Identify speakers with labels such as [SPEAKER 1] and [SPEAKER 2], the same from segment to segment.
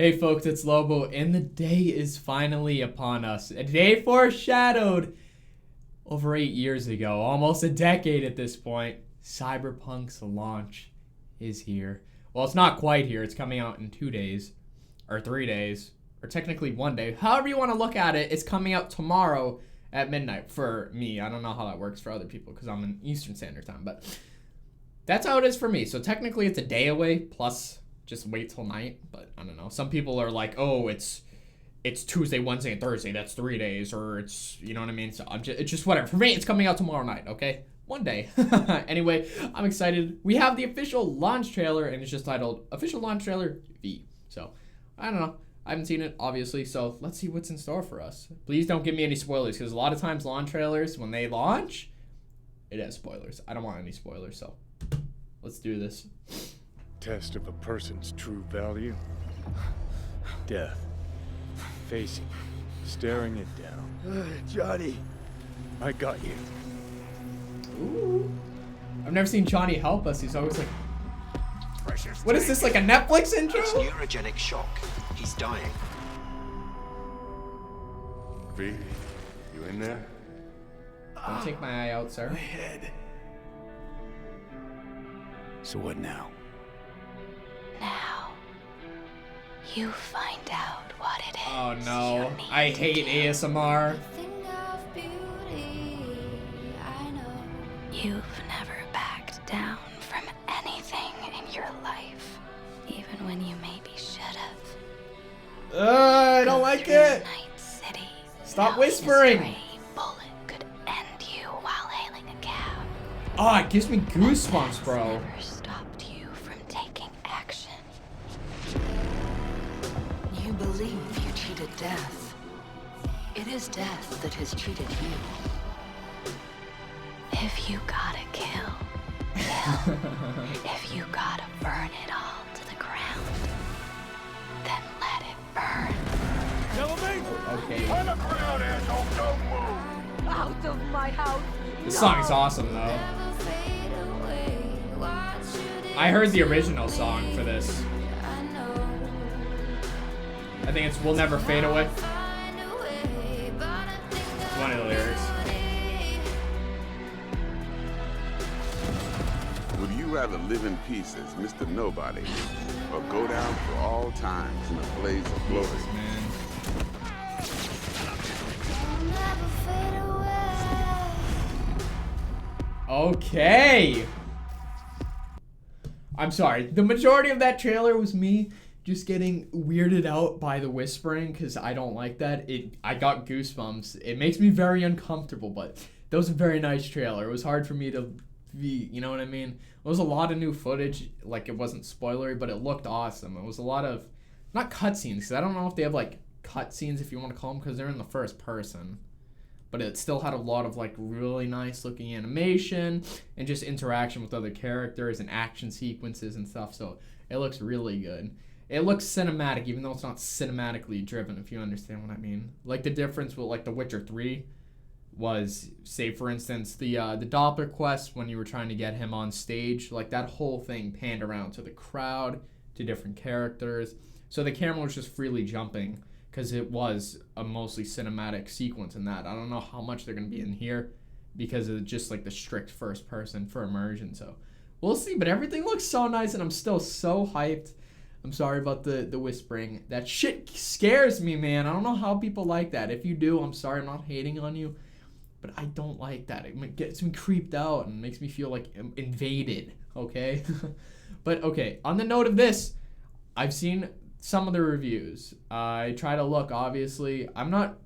[SPEAKER 1] Hey folks, it's Lobo, and the day is finally upon us. A day foreshadowed over 8 years ago, almost a decade at this point. Cyberpunk's launch is here. Well, it's not quite here. It's coming out in 2 days, or 3 days, or technically 1 day. However you want to look at it, it's coming out tomorrow at midnight for me. I don't know how that works for other people because I'm in Eastern Standard Time, but that's how it is for me. So technically it's a day away, plus just wait till night, but I don't know. Some people are like, oh, it's Tuesday, Wednesday, and Thursday. That's 3 days, or it's, you know what I mean? So it's just whatever. For me, it's coming out tomorrow night, okay? 1 day. Anyway, I'm excited. We have the official launch trailer, and it's just titled Official Launch Trailer V. So, I don't know. I haven't seen it, obviously, so let's see what's in store for us. Please don't give me any spoilers, because a lot of times launch trailers, when they launch, it has spoilers. I don't want any spoilers, so let's do this.
[SPEAKER 2] Test of a person's true value. Death. Facing. Staring it down.
[SPEAKER 3] Johnny.
[SPEAKER 2] I got you.
[SPEAKER 1] Ooh. I've never seen Johnny help us. He's always like, what is this, like a Netflix intro?
[SPEAKER 3] It's neurogenic shock. He's dying.
[SPEAKER 2] V, you in there?
[SPEAKER 1] Don't take my eye out, sir.
[SPEAKER 3] My head.
[SPEAKER 2] So what now?
[SPEAKER 4] Now, you find out what it is.
[SPEAKER 1] Oh no, I hate ASMR.
[SPEAKER 4] You've never backed down from anything in your life, even when you maybe should have.
[SPEAKER 1] I don't like it.
[SPEAKER 4] Night City.
[SPEAKER 1] Stop
[SPEAKER 4] No
[SPEAKER 1] whispering.
[SPEAKER 4] stray bullet could end you while hailing a cab.
[SPEAKER 1] Oh, it gives me goosebumps, bro.
[SPEAKER 4] Never stopped you from taking action.
[SPEAKER 5] You believe you cheated death. It is death that has cheated you.
[SPEAKER 4] If you gotta kill, kill. If you gotta burn it all to the ground, then let it burn.
[SPEAKER 1] Okay.
[SPEAKER 2] On the ground, asshole, don't move!
[SPEAKER 5] Out of my house!
[SPEAKER 1] This song is awesome, though. I heard the original song for this. I think it's We'll Never Fade Away. It's one of the lyrics.
[SPEAKER 6] Would you rather live in peace as Mr. Nobody or go down for all times in a blaze of glory?
[SPEAKER 1] Jesus, man. Okay. I'm sorry. The majority of that trailer was me just getting weirded out by the whispering because I don't like that. I got goosebumps. It makes me very uncomfortable, but that was a very nice trailer. It was hard for me to be, you know what I mean? It was a lot of new footage. Like, it wasn't spoilery, but it looked awesome. It was a lot of, not cutscenes, because I don't know if they have, like, cutscenes, if you want to call them, because they're in the first person. But it still had a lot of, like, really nice looking animation and just interaction with other characters and action sequences and stuff. So it looks really good. It looks cinematic, even though it's not cinematically driven, if you understand what I mean. Like, the difference with, like, The Witcher 3 was, say, for instance, the Doppler quest, when you were trying to get him on stage, like, that whole thing panned around to the crowd, to different characters. So the camera was just freely jumping, because it was a mostly cinematic sequence in that. I don't know how much they're going to be in here, because of just, like, the strict first person for immersion. So we'll see, but everything looks so nice, and I'm still so hyped. I'm sorry about the whispering. That shit scares me, man. I don't know how people like that. If you do, I'm sorry. I'm not hating on you. But I don't like that. It gets me creeped out and makes me feel like invaded, okay? But, okay, on the note of this, I've seen some of the reviews. I try to look, obviously. I'm not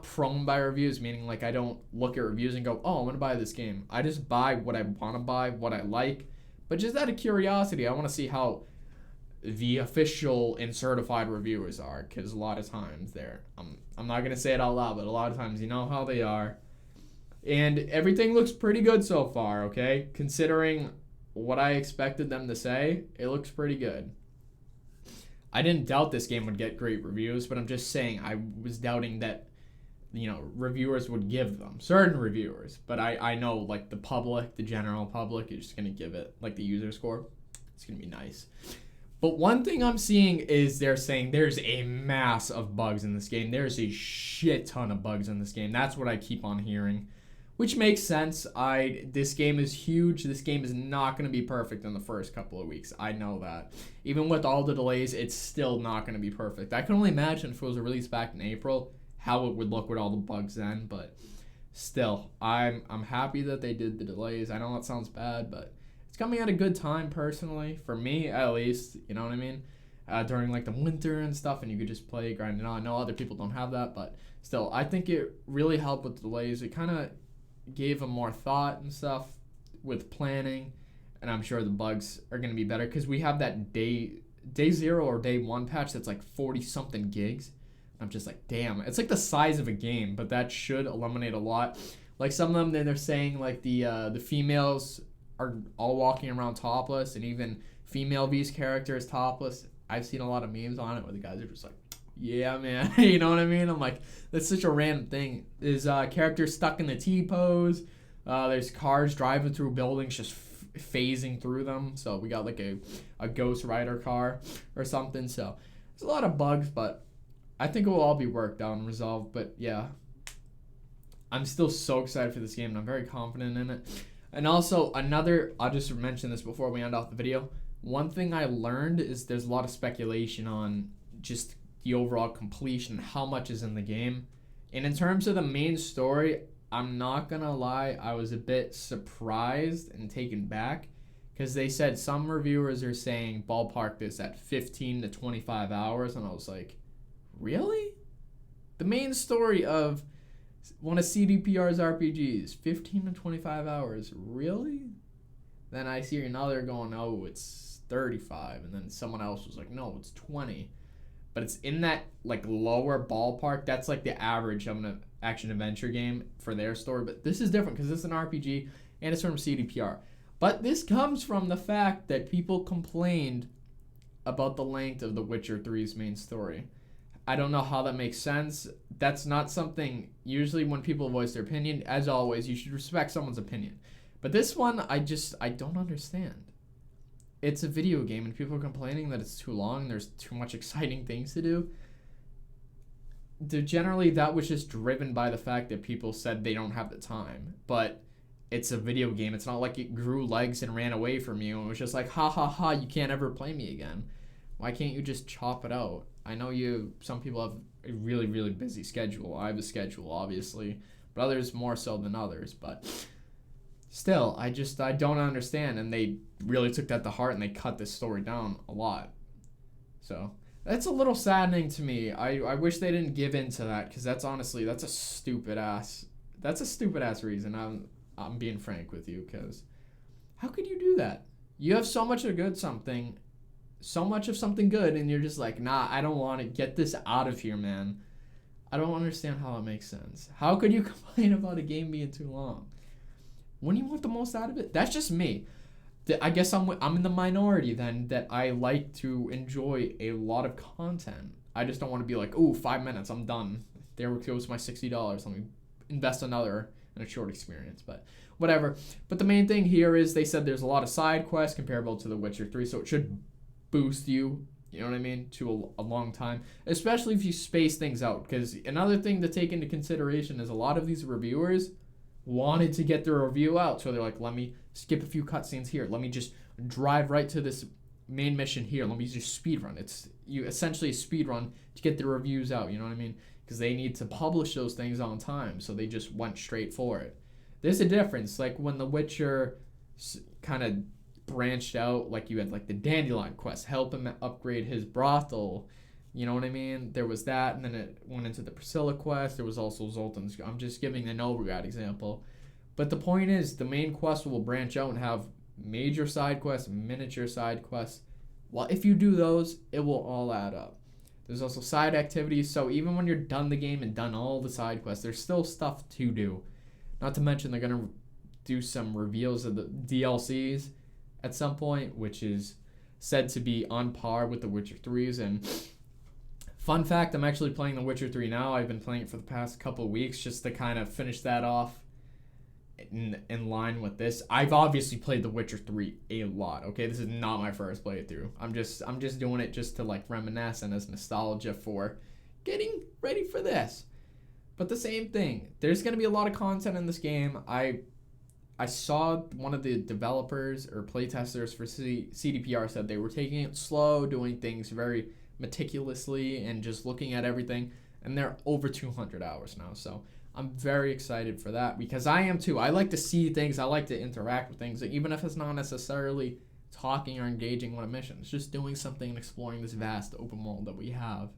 [SPEAKER 1] prone by reviews, meaning, like, I don't look at reviews and go, oh, I'm going to buy this game. I just buy what I want to buy, what I like. But just out of curiosity, I want to see how the official and certified reviewers are, because a lot of times I'm not going to say it out loud, but a lot of times you know how they are. And everything looks pretty good so far, okay? Considering what I expected them to say, it looks pretty good. I didn't doubt this game would get great reviews, but I'm just saying I was doubting that, you know, reviewers would give them. Certain reviewers. But I know, like, the public, the general public is just going to give it, like, the user score. It's going to be nice. But one thing I'm seeing is they're saying there's a mass of bugs in this game. There's a shit ton of bugs in this game. That's what I keep on hearing, which makes sense. This game is huge. This game is not going to be perfect in the first couple of weeks. I know that. Even with all the delays, it's still not going to be perfect. I can only imagine if it was released back in April, how it would look with all the bugs then. But still, I'm happy that they did the delays. I know that sounds bad, but it's coming at a good time personally, for me at least, you know what I mean? During like the winter and stuff, and you could just play, grind it on. I know other people don't have that, but still, I think it really helped with the delays. It kind of gave them more thought and stuff with planning, and I'm sure the bugs are going to be better because we have that day 0 or day 1 patch that's like 40 something gigs. I'm just like, damn, it's like the size of a game, but that should eliminate a lot. Like some of them, then they're saying like the females are all walking around topless, and even female V's character is topless. I've seen a lot of memes on it where the guys are just like, yeah, man. You know what I mean? I'm like, that's such a random thing. There's characters stuck in the T pose. There's cars driving through buildings just phasing through them. So we got like a Ghost Rider car or something. So there's a lot of bugs, but I think it will all be worked out and resolved. But yeah, I'm still so excited for this game, and I'm very confident in it. And also I'll just mention this before we end off the video. One thing I learned is there's a lot of speculation on just the overall completion and how much is in the game. And in terms of the main story, I'm not gonna lie, I was a bit surprised and taken back because they said some reviewers are saying ballpark this at 15 to 25 hours, and I was like, really? The main story of one of CDPR's RPGs, 15 to 25 hours, really? Then I see another going, oh, it's 35, and then someone else was like, no, it's 20. But it's in that like lower ballpark. That's like the average of an action adventure game for their story. But this is different because it's an RPG and it's from CDPR. But this comes from the fact that people complained about the length of The Witcher 3's main story. I don't know how that makes sense. That's not something, usually when people voice their opinion, as always, you should respect someone's opinion. But this one, I don't understand. It's a video game and people are complaining that it's too long, there's too much exciting things to do. Generally, that was just driven by the fact that people said they don't have the time. But it's a video game. It's not like it grew legs and ran away from you and it was just like, ha ha ha, you can't ever play me again. Why can't you just chop it out? I know some people have a really, really busy schedule. I have a schedule, obviously, but others more so than others. But still, I don't understand, and they really took that to heart, and they cut this story down a lot. So that's a little saddening to me. I wish they didn't give in to that, because that's a stupid ass reason. I'm being frank with you, because how could you do that? You have so much of something good, and you're just like, nah, I don't want to get this out of here, man. I don't understand how it makes sense. How could you complain about a game being too long? When you want the most out of it? That's just me. I guess I'm in the minority then, that I like to enjoy a lot of content. I just don't want to be like, ooh, 5 minutes, I'm done. There goes my $60. Let me invest another in a short experience. But whatever. But the main thing here is they said there's a lot of side quests comparable to The Witcher 3, so it should boost you, you know what I mean, to a long time, especially if you space things out. Because another thing to take into consideration is a lot of these reviewers wanted to get their review out, so they're like, let me skip a few cutscenes here, let me just drive right to this main mission here, let me just speedrun. It's essentially a speedrun to get the reviews out, you know what I mean, because they need to publish those things on time, so they just went straight for it. There's a difference, like when The Witcher kind of branched out, like you had like the Dandelion quest, help him upgrade his brothel, you know what I mean? There was that, and then it went into the Priscilla quest. There was also Zoltan's. I'm just giving the Novigrad example. But the point is, the main quest will branch out and have major side quests, miniature side quests. Well, if you do those, it will all add up. There's also side activities, so even when you're done the game and done all the side quests, there's still stuff to do. Not to mention they're going to do some reveals of the DLCs at some point, which is said to be on par with The Witcher 3's. And fun fact, I'm actually playing The Witcher 3 now. I've been playing it for the past couple of weeks just to kind of finish that off. in line with this. I've obviously played The Witcher 3 a lot. Okay, this is not my first playthrough. I'm just doing it just to like reminisce and as nostalgia for getting ready for this. But the same thing, there's gonna be a lot of content in this game. I saw one of the developers or playtesters for CDPR said they were taking it slow, doing things very meticulously, and just looking at everything. And they're over 200 hours now, so I'm very excited for that because I am too. I like to see things. I like to interact with things, even if it's not necessarily talking or engaging on a mission. It's just doing something and exploring this vast open world that we have.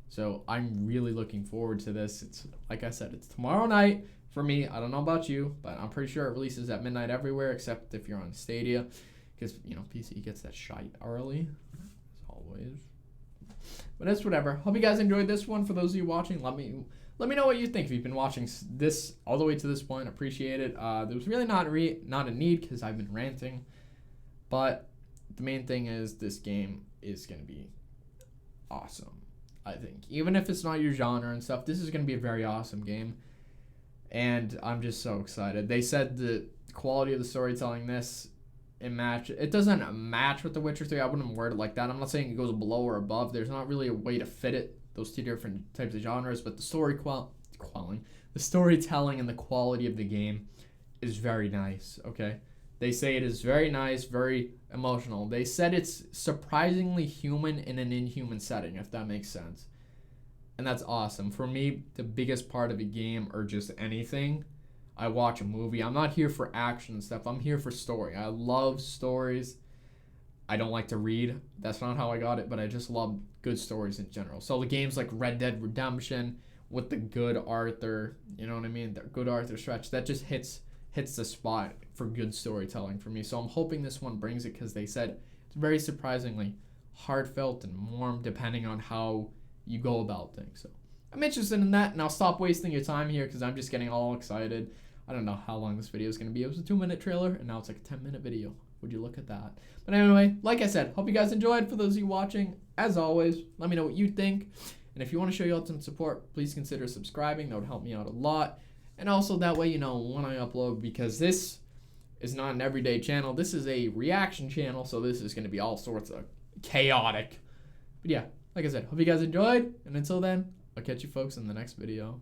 [SPEAKER 1] So I'm really looking forward to this. It's like I said, it's tomorrow night for me. I don't know about you, but I'm pretty sure it releases at midnight everywhere except if you're on Stadia, because PC gets that shite early, as always. But it's whatever. Hope you guys enjoyed this one. For those of you watching, let me know what you think. If you've been watching this all the way to this point, appreciate it. There was really not a need because I've been ranting, but the main thing is this game is going to be awesome. I think even if it's not your genre and stuff, this is going to be a very awesome game, and I'm just so excited. They said the quality of the storytelling it doesn't match with The Witcher 3. I wouldn't word it like that. I'm not saying it goes below or above. There's not really a way to fit it, those two different types of genres, but the the storytelling and the quality of the game is very nice, okay? They say it is very nice, very emotional. They said it's surprisingly human in an inhuman setting, if that makes sense. And that's awesome. For me, the biggest part of a game or just anything, I watch a movie. I'm not here for action and stuff. I'm here for story. I love stories. I don't like to read. That's not how I got it, but I just love good stories in general. So the games like Red Dead Redemption with the good Arthur, you know what I mean? The good Arthur stretch, that just hits the spot for good storytelling for me. So I'm hoping this one brings it because they said it's very surprisingly heartfelt and warm depending on how you go about things. So I'm interested in that, and I'll stop wasting your time here because I'm just getting all excited. I don't know how long this video is going to be. It was a 2-minute trailer, and now it's like a 10-minute video. Would you look at that? But anyway, like I said, hope you guys enjoyed. For those of you watching, as always, let me know what you think. And if you want to show you all some support, please consider subscribing. That would help me out a lot. And also that way you know when I upload, because this is not an everyday channel. This is a reaction channel, so this is going to be all sorts of chaotic. But yeah, like I said, hope you guys enjoyed. And until then, I'll catch you folks in the next video.